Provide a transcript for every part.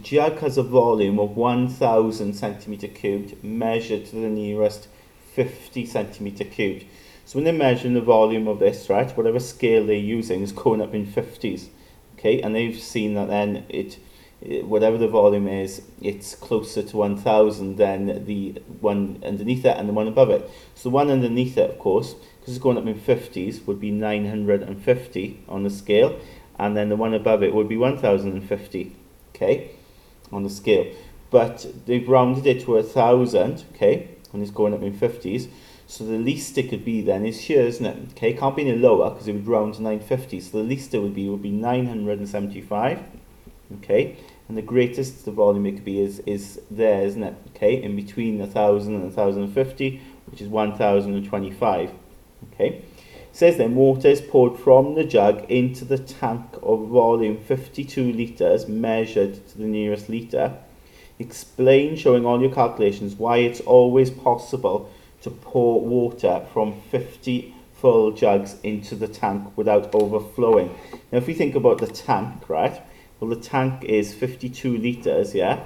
jug has a volume of 1000 centimetre cubed measured to the nearest 50 centimetre cubed. So when they're measuring the volume of this, right, whatever scale they're using is going up in 50s. Okay, and they've seen that then whatever the volume is, it's closer to 1000 than the one underneath it and the one above it. So the one underneath it, of course, because it's going up in 50s, would be 950 on the scale, and then the one above it would be 1050, okay, on the scale. But they've rounded it to 1000, okay, and it's going up in 50s. So the least it could be then is here, isn't it? Okay, it can't be any lower because it would round to 950. So the least it would be 975. Okay, and the greatest the volume it could be is there, isn't it? Okay, in between 1000 and 1050, which is 1025. Okay, it says then water is poured from the jug into the tank of volume 52 litres measured to the nearest litre. Explain, showing all your calculations, why it's always possible to pour water from 50 full jugs into the tank without overflowing. Now if we think about the tank, right, well the tank is 52 litres, yeah,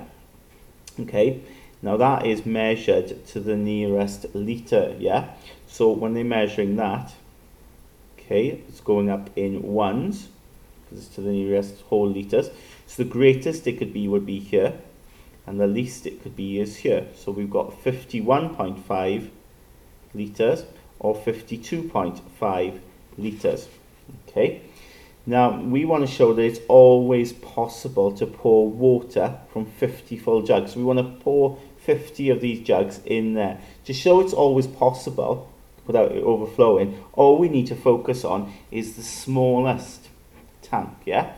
okay, now that is measured to the nearest litre, yeah, so when they're measuring that, okay, it's going up in ones, because it's to the nearest whole litres, so the greatest it could be would be here, and the least it could be is here, so we've got 51.5 litres or 52.5 litres. Okay, now we want to show that it's always possible to pour water from 50 full jugs. We want to pour 50 of these jugs in there. To show it's always possible without it overflowing, all we need to focus on is the smallest tank, yeah?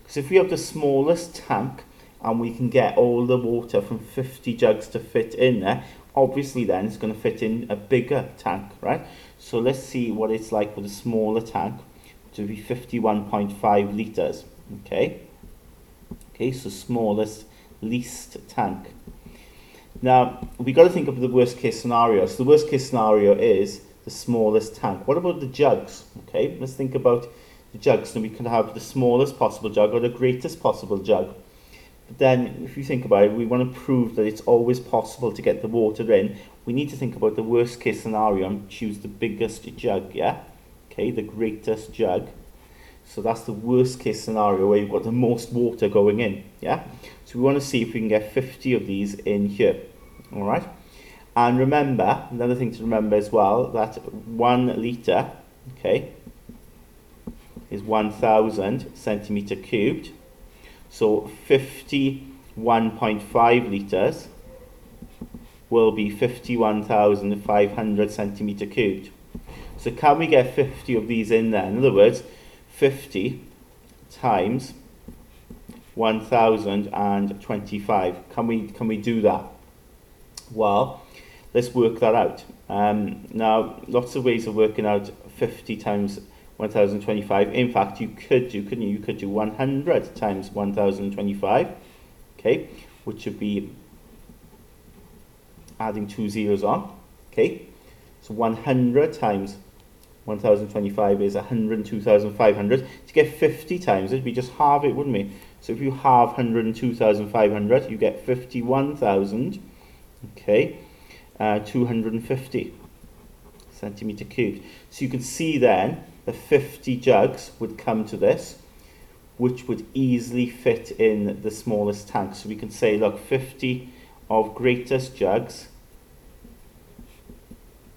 Because if we have the smallest tank and we can get all the water from 50 jugs to fit in there, obviously then it's going to fit in a bigger tank, right? So let's see what it's like with a smaller tank, which would be 51.5 litres, okay? Okay, so smallest, least tank. Now, we've got to think of the worst case scenario. So the worst case scenario is the smallest tank. What about the jugs? Okay, let's think about the jugs. So we can have the smallest possible jug or the greatest possible jug. But then, if you think about it, we want to prove that it's always possible to get the water in. We need to think about the worst case scenario and choose the biggest jug, yeah? Okay, the greatest jug. So that's the worst case scenario where you've got the most water going in, yeah? So we want to see if we can get 50 of these in here, all right? And remember, another thing to remember as well, that 1 litre, okay, is 1000 centimetre cubed. So 51.5 litres will be 51,500 centimetre cubed. So can we get 50 of these in there? In other words, 50 times 1025. Can we do that? Well, let's work that out. Now, lots of ways of working out 50 times 1025. In fact, you could do 100 times 1025, okay, which would be adding 2 zeros on, okay. So 100 times 1025 is 102,500. To get 50 times it, we just halve it, wouldn't we? So if you halve 102,500, you get 51,000, okay, 250 centimetre cubed. So you can see then the 50 jugs would come to this, which would easily fit in the smallest tank. So we can say, look, 50 of greatest jugs,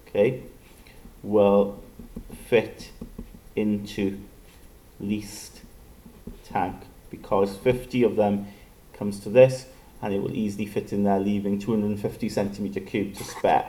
okay, will fit into least tank, because 50 of them comes to this, and it will easily fit in there, leaving 250 centimetre cubed to spare.